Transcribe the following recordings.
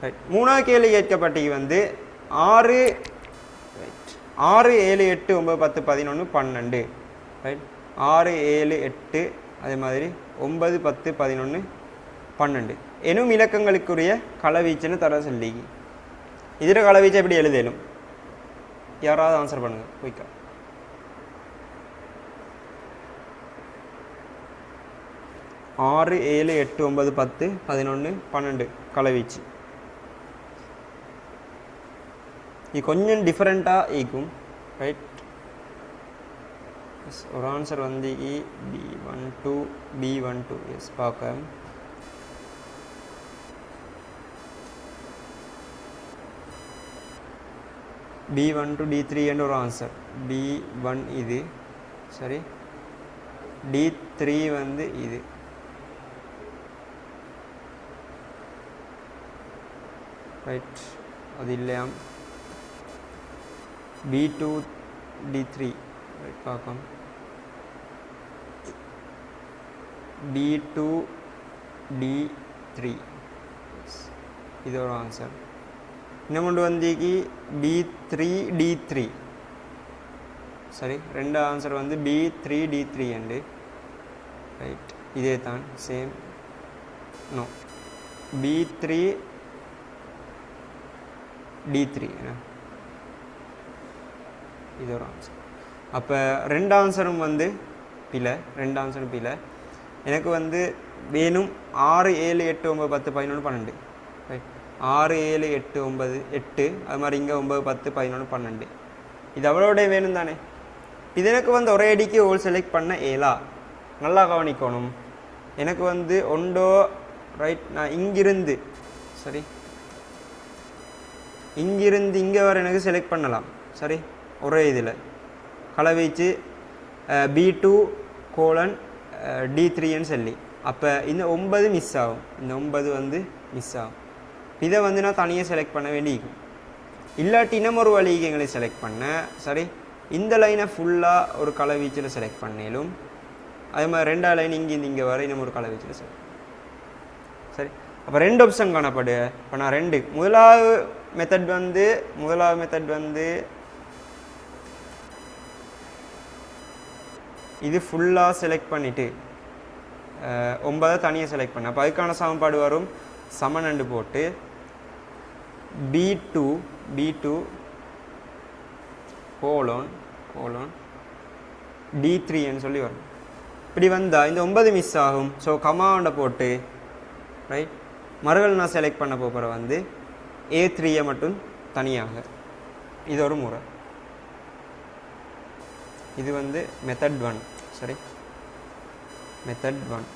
Right. மூணாவது கேள்வி கேட்கப்பட்டது வந்து 6 6 7 8 9 10 11 12 ரைட். 6 7 8 அதே மாதிரி 9 10 11 12 எனும் இலக்கங்களுக்குரிய களவீச்சுன்னு தர சொல்லி இதில் களவீச்சை எப்படி எழுதலும்? யாராவது ஆன்சர் பண்ணுங்க குயிக்கா. ஆறு 7 8 9 10 11 12 களவீச்சு. இது கொஞ்சம் டிஃப்ரெண்ட்டாக இருக்கும் ரைட். ஒரு ஆன்சர் வந்து B12 B12 எஸ் பார்க்க B12 D3 என்ற ஒரு ஆன்சர். B1 இது சரி, D3 வந்து இது ரைட். அது இல்லையா B2 D3 ரைட் பார்க்கலாம். B2 D3 இது ஒரு ஆன்சர். இன்னும் கொண்டு வந்தீங்க B3 D3 சரி. ரெண்டு ஆன்சர் வந்து B3 D3 அண்டு ரைட். இதே தான் சேம். நோ B3 D3 இது ஒரு ஆன்சர். அப்போ ரெண்டு ஆன்சரும் வந்து பிழை. ரெண்டு ஆன்சரும் பிழை. எனக்கு வந்து வேணும் 6 7 8 9 10 11 12 ரைட். 6 7 8 9 8 அது மாதிரி இங்கே 9 10 11 12 இது அவ்வளோடைய வேணும் தானே. இது எனக்கு வந்து ஒரே அடிக்கு ஹோல் செலக்ட் பண்ண ஏலா. நல்லா கவனிக்கணும். எனக்கு வந்து ஒண்டோ ரைட் நான் இங்கிருந்து சரி இங்கிருந்து இங்கே வர எனக்கு செலக்ட் பண்ணலாம் சரி. ஒரே இதில் களவீச்சு B2 D3ன்னு சொல்லி அப்போ இந்த 9 மிஸ் ஆகும். இந்த 9 வந்து மிஸ் ஆகும். இதை வந்து நான் தனியாக செலக்ட் பண்ண வேண்டியிருக்கும். இல்லாட்டி இன்னும் ஒரு வழிக்கு எங்களை செலக்ட் பண்ண சரி. இந்த லைனை ஃபுல்லாக ஒரு களவீச்சில் செலக்ட் பண்ணலும் அதே மாதிரி ரெண்டாவது லைன் இங்கே வர இன்னும் ஒரு களவீச்சில் செலக்ட் சரி. அப்போ ரெண்டு ஆப்ஷன் காணப்படு. இப்போ நான் ரெண்டு முதலாவது மெத்தட் வந்து இது ஃபுல்லாக செலக்ட் பண்ணிவிட்டு 9 தனியாக செலக்ட் பண்ண. அப்போ அதுக்கான சமன்பாடு வரும் சமனண்டு போட்டு B2 D3ன்னு சொல்லி வரும். இப்படி வந்தால் இந்த 9 மிஸ் ஆகும். ஸோ கமாண்டை போட்டு ரைட் மறுகள் நான் செலக்ட் பண்ண போகிற வந்து A3யை மட்டும் தனியாக. இது ஒரு முறை. இது வந்து மெத்தட் 1 சரி. மெத்தட் 1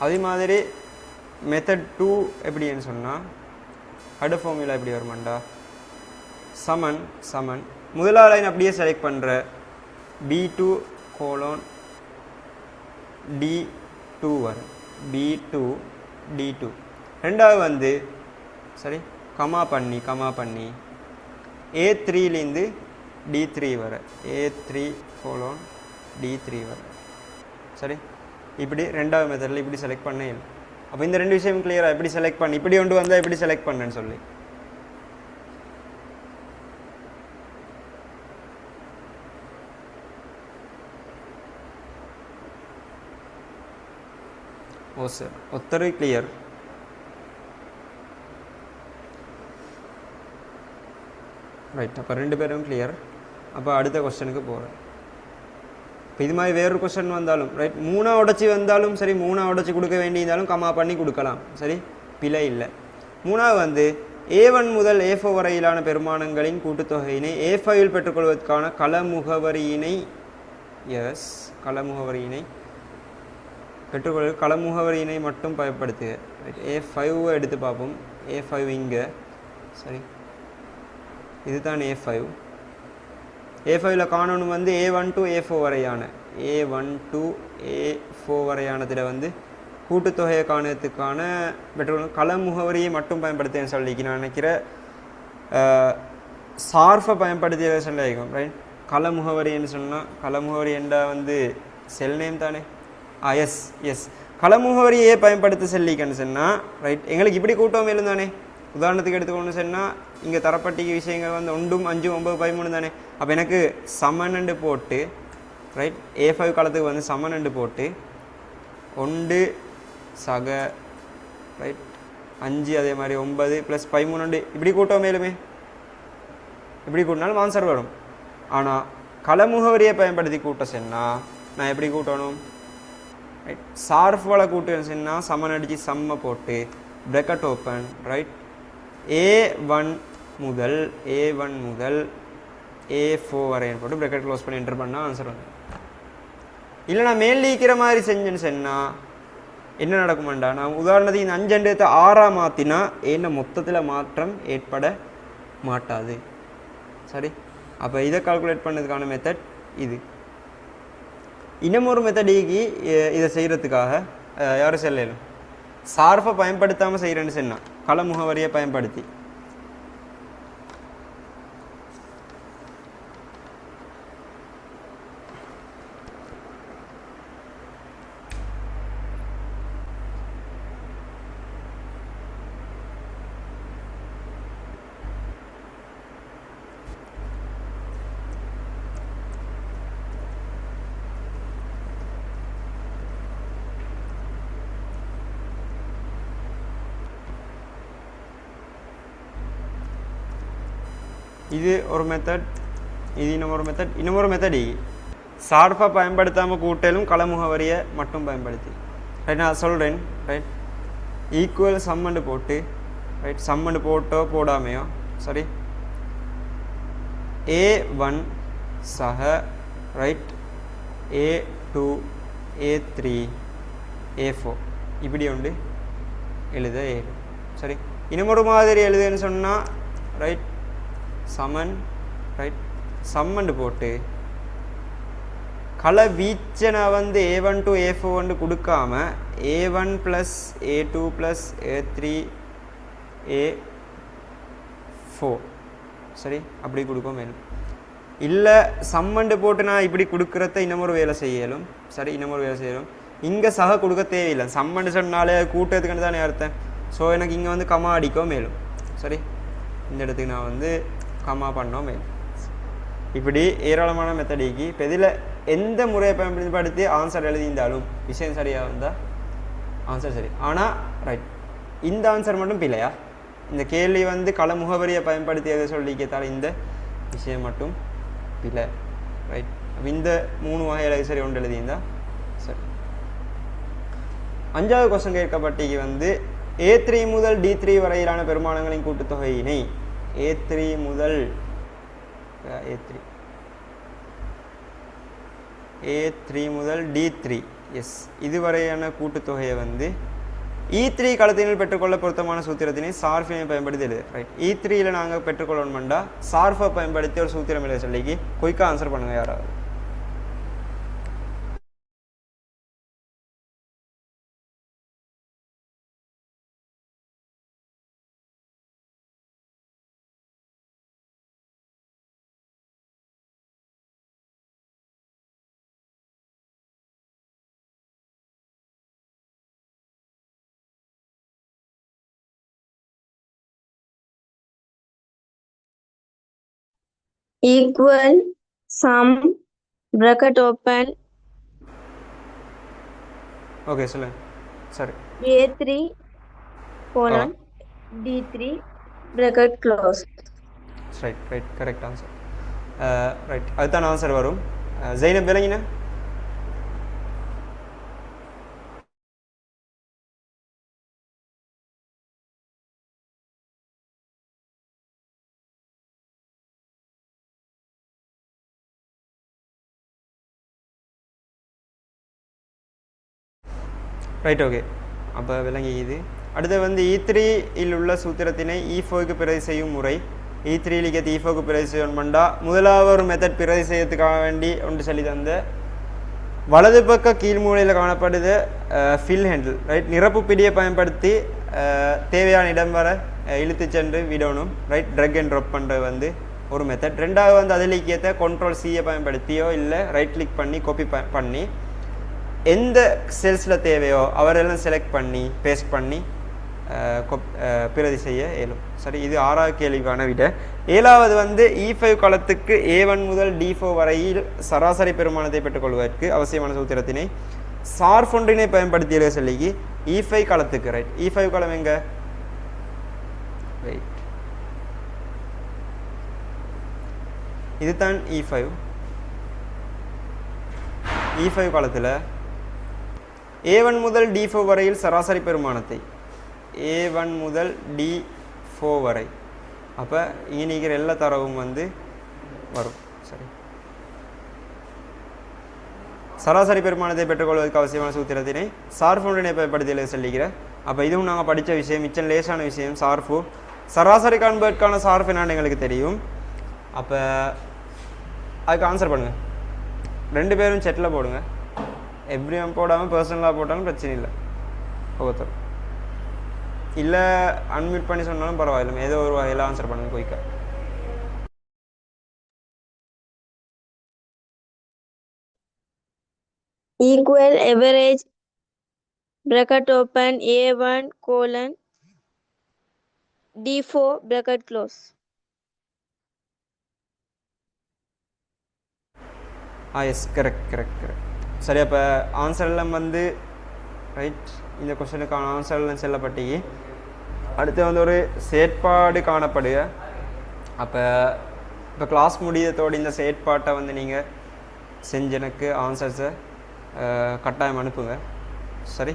அதே மாதிரி மெத்தட் 2 எப்படின்னு சொன்னால் அடுத்த ஃபார்முலா எப்படி வருமாண்டா சமன் முதலாவது லைன் அப்படியே செலக்ட் பண்ணுற B2 D2 வரும். B2 D2 ரெண்டாவது வந்து சரி கமா பண்ணி A3லேருந்து D3 வர A3 D3 வர சரி. இப்படி ரெண்டாவது மெத்தடில் இப்படி செலக்ட் பண்ண இல்லை. அப்போ இந்த ரெண்டு விஷயம் கிளியராக எப்படி செலக்ட் பண்ணி இப்படி ஒன்று வந்தால் எப்படி செலக்ட் பண்ணேன்னு சொல்லி ஓ சார் ஒத்தரு கிளியர். ரைட். அப்போ ரெண்டு பேரும் கிளியர். அப்போ அடுத்த கொஸ்டனுக்கு போகிறேன். இப்போ இது மாதிரி வேறொரு கொஸ்டின் வந்தாலும் ரைட் 3 உடச்சி வந்தாலும் சரி 3 உடச்சி கொடுக்க வேண்டியிருந்தாலும் கமா பண்ணி கொடுக்கலாம் சரி. பிழை இல்லை. மூணாவது வந்து A1 முதல் A4 வரையிலான பெருமானங்களின் கூட்டுத்தொகையினை A5ல் பெற்றுக்கொள்வதற்கான களமுகவரியினை பெற்றுக்கொள்ள களமுகவரியினை மட்டும் பயன்படுத்துக. A5 எடுத்து பார்ப்போம். A5 இங்கே சரி. இதுதான் A5ல் காணணும் வந்து A1 to A4 வரையான வரையானதில் வந்து கூட்டுத்தொகையை காணத்துக்கான பெற்றுக்கொள்ள களமுகவரியை மட்டும் பயன்படுத்துன்னு சொல்லிக்கு நான் நினைக்கிறேன். சார்ஃபை பயன்படுத்திய சொல்லியிருக்கோம் ரைட். கள முகவரின்னு சொன்னால் கள முகவரி என்றா வந்து செல் நேம் தானே. எஸ் எஸ், கள முகவரியே பயன்படுத்த செல்லிக்கன்னு சொன்னால் ரைட். எங்களுக்கு இப்படி கூட்டம் மேலும் தானே. உதாரணத்துக்கு எடுத்துக்கொண்டு சொன்னால் இங்கே தரப்பட்டிக்கு விஷயங்கள் வந்து 1 5 9 13 தானே. அப்போ எனக்கு சமனண்டு போட்டு ரைட், A5 களத்துக்கு வந்து சமனண்டு போட்டு 1 சக ரைட் 5 அதே மாதிரி 9 + 13 இப்படி கூட்டம் மேலுமே. இப்படி கூட்டினாலும் ஆன்சர் வரும். ஆனால் கள முகவரியை பயன்படுத்தி கூட்ட சொன்னால் நான் எப்படி கூட்டணும்? ரைட், சார்ஃபோட கூட்டுன்னு சொன்னால் சமன் அடித்து சம்மை போட்டு ப்ரெக்கெட் ஓப்பன் ரைட், A1 முதல் A4 வரைன்னு போட்டு ப்ரெக்கெட் க்ளோஸ் பண்ணி என்டர் பண்ணால் ஆன்சர் வந்து. இல்லை நான் மேல் நீக்கிற மாதிரி செஞ்சேன்னு சொன்னால் என்ன நடக்குமாண்டா, நான் உதாரணத்துக்கு இந்த 5 6 மாற்றினா என்ன மொத்தத்தில் மாற்றம் ஏற்பட மாட்டாது. சரி, அப்போ இதை கால்குலேட் பண்ணதுக்கான மெத்தட் இது. இன்னும் ஒரு மெத்தடிக்கு இதை செய்கிறதுக்காக யாரும் செல்லலும் சார்ஃபை பயன்படுத்தாமல் செய்கிறேன்னு சொன்னால் கள முகவரியை பயன்படுத்தி இது ஒரு மெத்தட், இது இன்னொரு மெத்தட் சார்ஃபை பயன்படுத்தாமல் கூட்டலும் கள முகவரியை மட்டும் பயன்படுத்தி. ரைட், நான் சொல்கிறேன். ரைட், ஈக்குவல் சம்மண்டு போட்டு ரைட், சம்மண்டு போட்டோ போடாமையோ சரி, A1 சக ரைட் A2 A3 A4 இப்படி உண்டு எழுத ஏழு. சரி, இன்னொரு மாதிரி எழுதுன்னு சொன்னால் ரைட் சமன் ரைட் சம்மண்டு போட்டு கள வீச்சனை வந்து A1 to A4 கொடுக்காம A1 + A2 + A3 A4 சரி அப்படி கொடுக்க வேணும். இல்லை சம்மண்டு போட்டு நான் இப்படி கொடுக்குறத இன்னமொரு வேலை செய்யலும். சரி, இன்னமொரு வேலை செய்யலும். இங்கே சக கொடுக்க தேவையில்லை. சம்மண்டு சொன்னாலே கூட்டத்துக்குன்னு தானே அர்த்தம். ஸோ எனக்கு இங்கே வந்து கமா அடிக்கவும் மேலும். சரி, இந்த இடத்துக்கு நான் வந்து கமா பண்ணோம் மேலும். இப்படி ஏராளமான மெத்தடிக்கு இப்போ இதில் எந்த முறையை பயன்படுத்தி ஆன்சர் எழுதியிருந்தாலும் விஷயம் சரியாக இருந்தால் ஆன்சர் சரி. ஆனால் ரைட், இந்த ஆன்சர் மட்டும் பிள்ளையா, இந்த கேள்வி வந்து கள முகவரியை பயன்படுத்தியதை சொல்லிக்கத்தால் இந்த விஷயம் மட்டும் பிள்ளை. ரைட், இந்த 3 வகையில் சரி ஒன்று எழுதியிருந்தால் சரி. 5வது கொஸ்டின் கேட்கப்பட்டிக்கு வந்து A3 முதல் D3 வரையிலான பெருமானங்களின் கூட்டுத்தொகையினை A3 முதல் D3 எஸ் இதுவரையான கூட்டுத்தொகையை வந்து E3 களத்தினில் பெற்றுக்கொள்ள பொருத்தமான சூத்திரத்தினை சார்ஃபினை பயன்படுத்தி எழுது. ரைட், E3யில் நாங்கள் பெற்றுக்கொள்ளணும்டா சார்ஃபை பயன்படுத்தி ஒரு சூத்திரம் எழுத சொல்லிக்கு குயிக்காக ஆன்சர் பண்ணுங்க யாராவது. equal sum bracket open okay சொல்லுங்க. சரி, A3 colon D3 bracket close. Right right correct answer. Right, அதுதான் ஆன்சர் வரும். ஜெயினப் விளங்கினா ரைட். ஓகே, அப்போ விளங்கிக்குது. அடுத்து வந்து E3யில் உள்ள சூத்திரத்தினை E4க்கு பிரதி செய்யும் முறை. E3க்கு E4க்கு பிரதி செய்யணும்டா முதலாவது ஒரு மெத்தட் பிரதி செய்யறதுக்காக வேண்டி ஒன்று சொல்லி தந்த வலது பக்க கீழ் மூலையில் காணப்படுது ஃபில் ஹேண்டில். ரைட், நிரப்பு பிடியை பயன்படுத்தி தேவையான இடம் வர இழுத்து சென்று விடணும். ரைட், ட்ரக் அண்ட் ட்ராப் பண்ணுறது வந்து ஒரு மெத்தட். ரெண்டாவது வந்து அதிலேக்கியத்தை Ctrl+C பயன்படுத்தியோ இல்லை ரைட் கிளிக் பண்ணி காப்பி பண்ணி எந்த செல்ஸில் தேவையோ அவரெல்லாம் செலக்ட் பண்ணி பேஸ்ட் பண்ணி பிரதி செய்ய இயலும். சரி, இது 6வது கேள்விக்கான விட. 7வது வந்து E5 களத்துக்கு A1 முதல் D4 வரையில் சராசரி பெருமானத்தை பெற்றுக்கொள்வதற்கு அவசியமான சூத்திரத்தினை சார்ஃப் ஒன்றினை பயன்படுத்திய சொல்லி E5 களத்துக்கு ரைட். E5 களம் எங்க? ரைட், இதுதான் E5. E5 களத்தில் A1 முதல் D4 வரையில் சராசரி பெருமானத்தை A1 முதல் D4 வரை. அப்போ இங்கே நிற்கிற எல்லா தரவும் வந்து வரும். சரி, சராசரி பெருமானத்தை பெற்றுக்கொள்வதற்கு அவசியமான சூத்திரத்தினை சார்ஃப் ஒன்றினை பயன்படுத்தி சொல்லிக்கிறேன். அப்போ இதுவும் நாங்கள் படித்த விஷயம், மிச்சம் லேசான விஷயம். சார்ஃபு சராசரி காண்பதற்கான சார்ஃப் என்னான்னு எங்களுக்கு தெரியும். அப்போ அதுக்கு ஆன்சர் பண்ணுங்கள். 2 பேரும் செட்டில் போடுங்க. எவ்ரியும் போடாமல் பர்சனலாக போட்டாலும் பிரச்சனை இல்லை. ஒவ்வொருத்தரும் இல்லை அன்மியூட் பண்ணி சொன்னாலும் பரவாயில்லை. ஏதோ ஒரு வகையில் ஆன்சர் பண்ணுங்க குயிக்கா. Equal average bracket open A1 colon D4 bracket close. Yes, correct. சரி, அப்போ ஆன்சர் எல்லாம் வந்து ரைட். இந்த கொஸ்டினுக்கான ஆன்சர் எல்லாம் செல்லப்பட்டி. அடுத்து வந்து ஒரு செயற்பாடு காணப்படுக. அப்போ கிளாஸ் முடியத்தோடு இந்த செயற்பாட்டை வந்து நீங்கள் செஞ்சு எனக்கு ஆன்சர்ஸை கட்டாயம் அனுப்புங்க. சரி,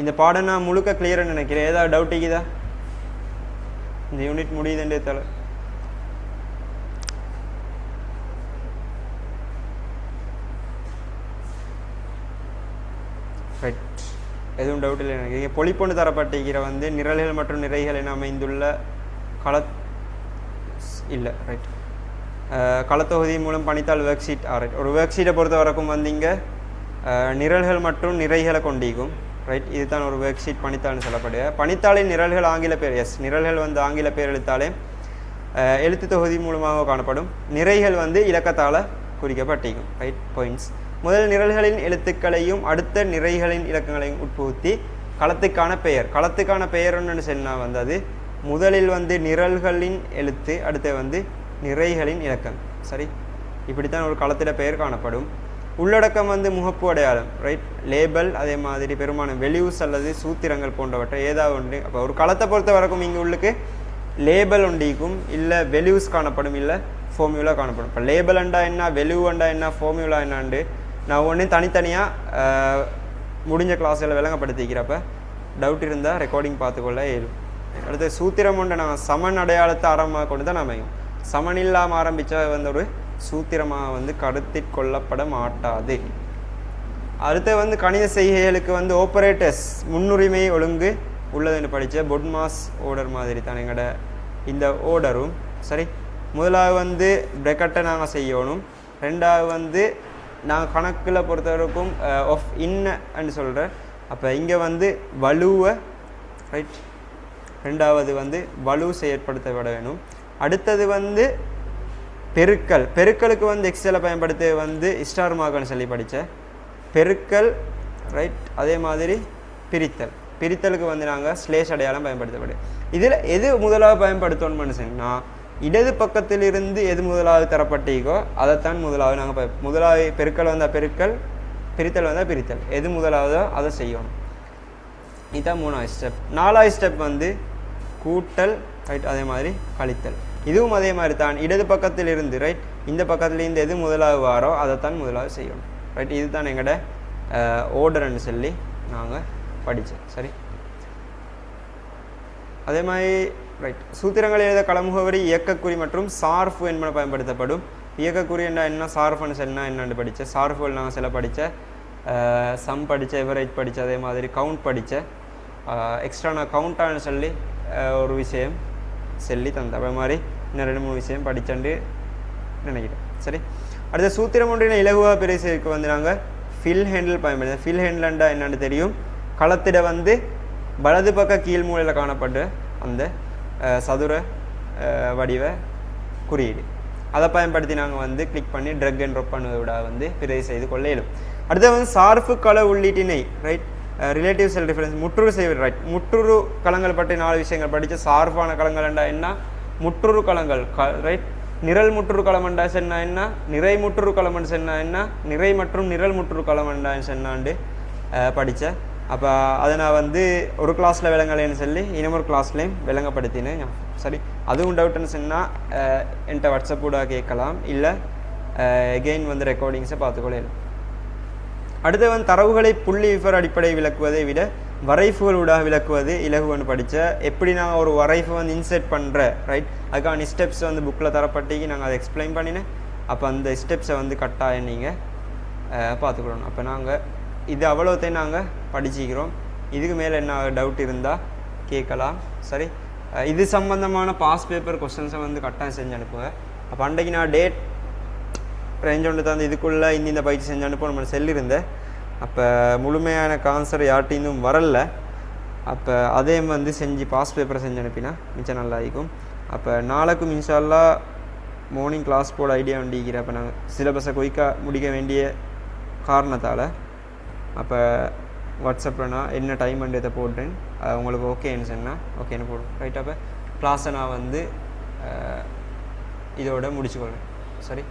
இந்த பாடம் நான் முழுக்க கிளியர்னு நினைக்கிறேன். ஏதாவது டவுட் இருக்குதா? இந்த யூனிட் முடியுதுன்றே தலை. ரைட், எதுவும் டவுட் இல்லை எனக்கு. இங்கே பொழிப்பொண்டு தரப்பட்டிருக்கிற வந்து நிரல்கள் மற்றும் நிறைகள் என அமைந்துள்ள இல்லை ரைட் களத்தொகுதி மூலம் பணித்தாள் ஒர்க் ஷீட். ரைட், ஒரு ஒர்க் ஷீட்டை பொறுத்த வரைக்கும் வந்து இங்கே நிரல்கள் மற்றும் நிறைகளை கொண்டிருக்கும். ரைட், இதுதான் ஒரு ஒர்க் ஷீட் பணித்தாள்னு சொல்லப்படுது. பணித்தாளின் நிரல்கள் ஆங்கில பேர். எஸ், நிரல்கள் வந்து ஆங்கில பேர் எழுத்தாலே எழுத்து தொகுதி மூலமாக காணப்படும். நிறைகள் வந்து இலக்கத்தால் குறிக்கப்பட்டிருக்கும். Right, points. முதல் நிரல்களின் எழுத்துக்களையும் அடுத்த நிறைகளின் இலக்கங்களையும் உட்புகுத்தி களத்துக்கான பெயர். களத்துக்கான பெயர் ஒன்று சொன்னால் வந்து அது முதலில் வந்து நிரல்களின் எழுத்து, அடுத்து வந்து நிறைகளின் இலக்கம். சரி, இப்படித்தான் ஒரு களத்திட பெயர் காணப்படும். உள்ளடக்கம் வந்து முகப்பு அடையாளம். ரைட், லேபல், அதே மாதிரி பெரும்பாலும் வெல்யூஸ் அல்லது சூத்திரங்கள் போன்றவற்றை ஏதாவது ஒன்று. அப்போ ஒரு களத்தை பொறுத்த வரைக்கும் இங்கே உள்ளுக்கு லேபல் ஒன்றிக்கும், இல்லை வெல்யூஸ் காணப்படும், இல்லை ஃபார்முலா காணப்படும். இப்போ லேபல் அண்டா என்ன, வெல்யூ அண்டா என்ன, ஃபார்முலா என்னான்னு நான் ஒன்று தனித்தனியாக முடிஞ்ச கிளாஸில் விளங்கப்படுத்திக்கிறப்ப டவுட் இருந்தால் ரெக்கார்டிங் பார்த்துக்கொள்ள இயலும். அடுத்து சூத்திரம் ஒன்று நாங்கள் சமன் அடையாளத்தை ஆரம்பமாக கொண்டு தான் அமையும். சமன் இல்லாமல் ஆரம்பித்தா வந்து ஒரு சூத்திரமாக வந்து கருத்தில் கொள்ளப்பட மாட்டாது. அடுத்து வந்து கணித செய்கைகளுக்கு வந்து ஆப்பரேட்டர்ஸ் முன்னுரிமை ஒழுங்கு உள்ளதுன்னு படித்த பொட்மாஸ் ஓர்டர் மாதிரி தான் எங்களோட இந்த ஓர்டரும். சரி, முதலாவது வந்து பிரக்கெட்டை நாங்கள் செய்யணும். ரெண்டாவது வந்து நாங்கள் கணக்கில் பொறுத்தவரைக்கும் ஆஃப் இன்னன்னு சொல்கிறேன். அப்போ இங்கே வந்து வலுவை ரைட், ரெண்டாவது வந்து வலு செயற்படுத்தப்பட வேணும். அடுத்தது வந்து பெருக்கல். பெருக்கலுக்கு வந்து எக்ஸலை பயன்படுத்த வந்து ஸ்டார் மார்க்னு சொல்லி படித்தேன். பெருக்கல் ரைட், அதே மாதிரி பிரித்தல். பிரித்தலுக்கு வந்து நாங்கள் ஸ்லேஷ் அடையாளம் பயன்படுத்தப்படும். இதில் எது முதலாவது பயன்படுத்தணும்னு சொன்னால் இடது பக்கத்திலிருந்து எது முதலாவது தரப்பட்டீங்கோ அதைத்தான் முதலாவது நாங்கள் முதலாவது பெருக்கல் வந்தால் பெருக்கல், பிரித்தல் வந்தால் பிரித்தல், எது முதலாவதோ அதை செய்யணும். இதுதான் 3வது ஸ்டெப். 4வது ஸ்டெப் வந்து கூட்டல் ரைட், அதே மாதிரி கழித்தல். இதுவும் அதே மாதிரி தான். இடது பக்கத்தில் இருந்து ரைட், இந்த பக்கத்துலேருந்து எது முதலாவது வாரோ அதைத்தான் முதலாவது செய்யணும். ரைட், இதுதான் எங்களோட ஓர்டர்ன்னு சொல்லி நாங்கள் படித்தோம். சரி, அதே மாதிரி ரைட் சூத்திரங்கள் எழுத களமுகவரி இயக்கக்குறி மற்றும் சார்ஃபு என்பன பயன்படுத்தப்படும். இயக்கக்குறி என்ன, சார்ஃபுன்னு சொன்னால் என்னென்னு படித்தேன். சார்ஃபுகள் நாங்கள் சில படித்தேன், சம் படித்தேன், எவரேஜ் படித்தேன், அதே மாதிரி கவுண்ட் படித்தேன். எக்ஸ்ட்ரா நான் கவுண்டான்னு சொல்லி ஒரு விஷயம் சொல்லி தந்தேன். அதே மாதிரி இன்னும் 2-3 விஷயம் படித்தேன்னு நினைக்கிறேன். சரி, அடுத்த சூத்திரம் ஒன்றின இலகுவாக பிரிசைக்கு வந்து நாங்கள் ஃபில் ஹேண்டில் பயன்படுத்தேன். ஃபில் ஹேண்டில்ண்டா என்னென்னு தெரியும். களத்திட வந்து வலது பக்க கீழ் மூலையில் காணப்பட்ட அந்த சதுர வடிவ குறியீடு. அதை பயன்படுத்தி நாங்கள் வந்து கிளிக் பண்ணி ட்ரக் அண்ட் ட்ராப் பண்ணுவதை விட வந்து பிரதி செய்து கொள்ள இயலும். அடுத்து வந்து சார்பு கள உள்ளீட்டினை ரைட் ரிலேட்டிவ் செல் டிஃபரன்ஸ் முற்றுரு செய்வது ரைட். முற்றுரு களங்கள் பற்றி 4 விஷயங்கள் படித்த சார்பான களங்கள் என்ன முற்றுரு களங்கள் ரைட். நிரல் முற்றுரு களம் என்றா என்ன நிறை முற்றுரு களம் என்ன நிறை மற்றும் நிரல் முற்றுரு களம் என்னாண்டு படித்தேன். அப்போ அதை நான் வந்து ஒரு கிளாஸில் விளங்கலைன்னு சொல்லி இன்னொரு கிளாஸ்லேயும் விளங்கப்படுத்தினேன். சரி, அதுவும் டவுட்டுன்னு சொன்னால் என்கிட்ட வாட்ஸ்அப் கூட கேட்கலாம், இல்லை எகெயின் வந்து ரெக்கார்டிங்ஸை பார்த்துக்கொள்ளலாம். அடுத்து வந்து தரவுகளை புள்ளி விவர அடிப்படை விளக்குவதை விட வரைஃபுகளூடாக விளக்குவது இலகுவன்னு படித்த எப்படி நாங்கள் ஒரு வரைஃபு வந்து இன்செர்ட் பண்ணுற ரைட். அதுக்கான ஸ்டெப்ஸ் வந்து புக்கில் தரப்பட்டிக்கு நாங்கள் அதை எக்ஸ்பிளைன் பண்ணினேன். அப்போ அந்த ஸ்டெப்ஸை வந்து கட்டாயம் நீங்கள் பார்த்துக்கணும். அப்போ நாங்கள் இது அவ்வளோத்தையும் நாங்கள் படிச்சுக்கிறோம். இதுக்கு மேலே என்ன டவுட் இருந்தால் கேட்கலாம். சரி, இது சம்பந்தமான பாஸ் பேப்பர் கொஸ்டின்ஸை வந்து கட்டாயம் செஞ்சு அனுப்புவேன். அப்போ அன்றைக்கு நான் டேட் ரேஞ்ச் ஒன்று தான் இதுக்குள்ளே இந்த பயிற்சி செஞ்சு அனுப்ப நம்ம சொல்லியிருந்தேன். அப்போ முழுமையான ஆன்சர் யார்ட்டையும் வரல. அப்போ அதே வந்து செஞ்சு பாஸ் பேப்பரை செஞ்சு அனுப்பினா மிச்சம் நல்லா இருக்கும். அப்போ நாளைக்கும் இன்ஷா அல்லாஹ் மார்னிங் கிளாஸ் போட ஐடியா வண்டிக்கிறேன். அப்போ நாங்கள் சிலபஸை குயிக்காக முடிக்க வேண்டிய காரணத்தால் அப்போ வாட்ஸ்அப்பில் நான் என்ன டைம் அண்டத்தை போடுறேன், உங்களுக்கு ஓகேன்னு சொன்னால் ஓகேன்னு போடுறேன் ரைட். அப்போ கிளாஸை நான் வந்து இதோட முடிச்சுக்கொள்கிறேன். சரி.